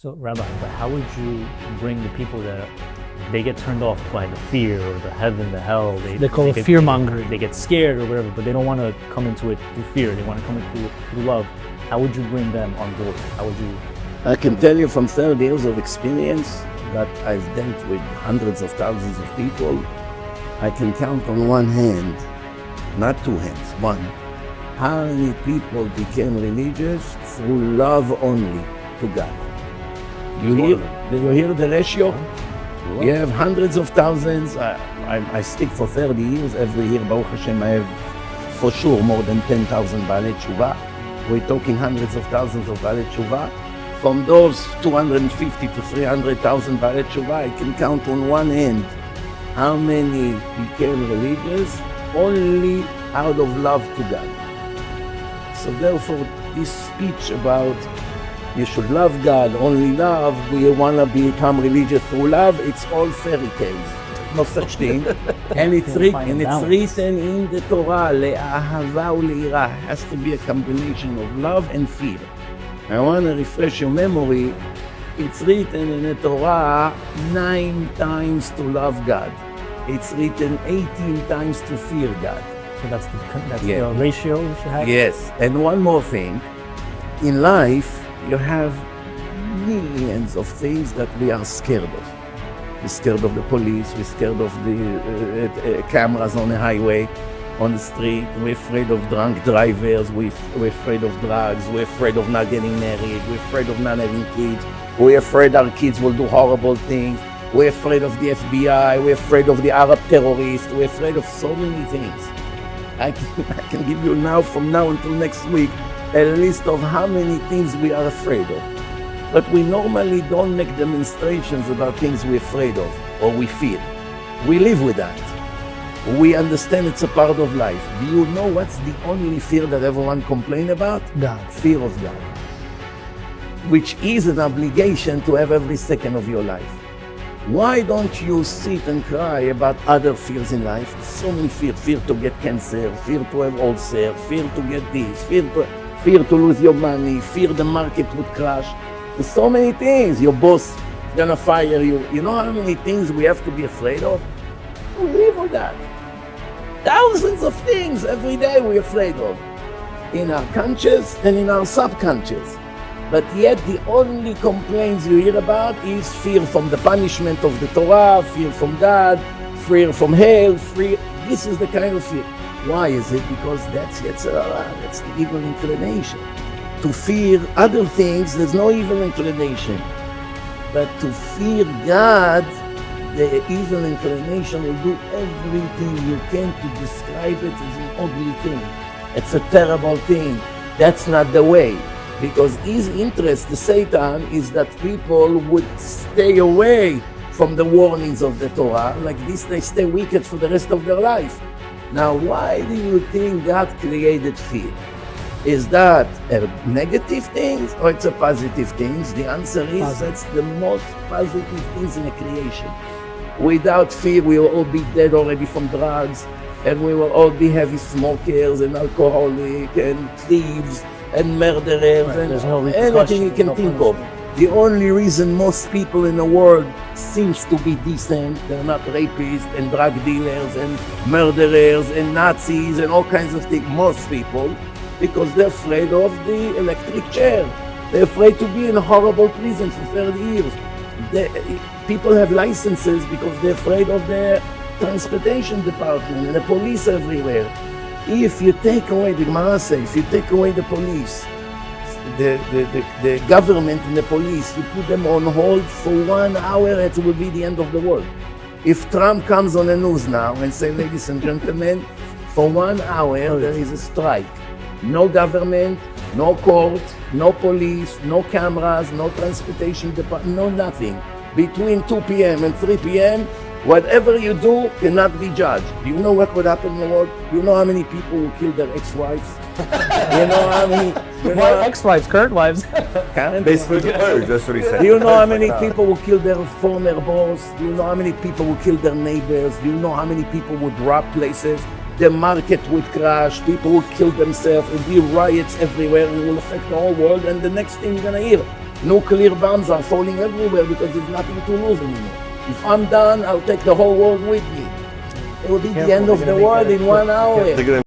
So, Rabbi, but how would you bring the people that they get turned off by the fear or the heaven, the hell? They call it fear mongering. They get scared or whatever, but they don't want to come into it through fear. They want to come into it through love. How would you bring them on board? How would you? I can tell you from 30 years of experience that I've dealt with hundreds of thousands of people. I can count on one hand, not two hands, one. How many people became religious through love only to God? Do you hear the ratio? You have hundreds of thousands. I stick for 30 years. Every year, Baruch Hashem, I have for sure more than 10,000 Baalei Tshuva. We're talking hundreds of thousands of Baalei Tshuva. From those 250 to 300,000 Baalei Tshuva, I can count on one hand how many became religious only out of love to God. So therefore, this speech about you should love God, only love, we want to become religious through love, it's all fairy tales. No such thing. And it's written in the Torah, le'ahava u'le'ira. It has to be a combination of love and fear. I want to refresh your memory. It's written in the Torah 9 times to love God. It's written 18 times to fear God. So that's the ratio you should have? Yes. And one more thing. In life, you have millions of things that we are scared of. We're scared of the police, we're scared of the cameras on the highway, on the street, we're afraid of drunk drivers, we're afraid of drugs, we're afraid of not getting married, we're afraid of not having kids, we're afraid our kids will do horrible things, we're afraid of the FBI, we're afraid of the Arab terrorists, we're afraid of so many things. I can give you now, from now until next week, a list of how many things we are afraid of. But we normally don't make demonstrations about things we're afraid of or we fear. We live with that. We understand it's a part of life. Do you know what's the only fear that everyone complains about? God. Fear of God. Which is an obligation to have every second of your life. Why don't you sit and cry about other fears in life? So many fears. Fear to get cancer, fear to have ulcer, fear to get this, fear to lose your money, fear the market would crash. There's so many things. Your boss is gonna fire you. You know how many things we have to be afraid of? We live with that. Thousands of things every day we're afraid of. In our conscious and in our subconscious. But yet the only complaints you hear about is fear from the punishment of the Torah, fear from God, fear from hell, fear. This is the kind of fear. Why is it? Because that's the evil inclination. To fear other things, there's no evil inclination. But to fear God, the evil inclination will do everything you can to describe it as an ugly thing. It's a terrible thing. That's not the way. Because his interest, the Satan, is that people would stay away from the warnings of the Torah. Like this, they stay wicked for the rest of their life. Now, why do you think God created fear? Is that a negative thing or it's a positive thing? The answer is that's the most positive things in a creation. Without fear, we will all be dead already from drugs, and we will all be heavy smokers and alcoholics and thieves and murderers and anything you can think of. The only reason most people in the world seems to be decent, they're not rapists and drug dealers and murderers and Nazis and all kinds of things, most people, because they're afraid of the electric chair. They're afraid to be in a horrible prison for 30 years. People have licenses because they're afraid of the transportation department and the police everywhere. If you take away, the Gemara says, if you take away the police, the government and the police, you put them on hold for 1 hour, it will be the end of the world. If Trump comes on the news now and say, ladies and gentlemen, for 1 hour there is a strike. No government, no court, no police, no cameras, no transportation department, no nothing. Between 2 p.m. and 3 p.m., whatever you do cannot be judged. Do you know what would happen in the world? Do you know how many people will kill their ex-wives? You know how many? Ex-wives, current wives. Basically, that's what he said. Do you know how many people will kill their former boss? Do you know how many people will kill their neighbors? Do you know how many people would rob places? The market would crash, people would kill themselves, there would be riots everywhere, it will affect the whole world, and the next thing you're gonna hear, Nuclear bombs are falling everywhere because there's nothing to lose anymore. If I'm done, I'll take the whole world with me. It will be the Careful, end they're of gonna the make world that in 1 quick. hour. They're gonna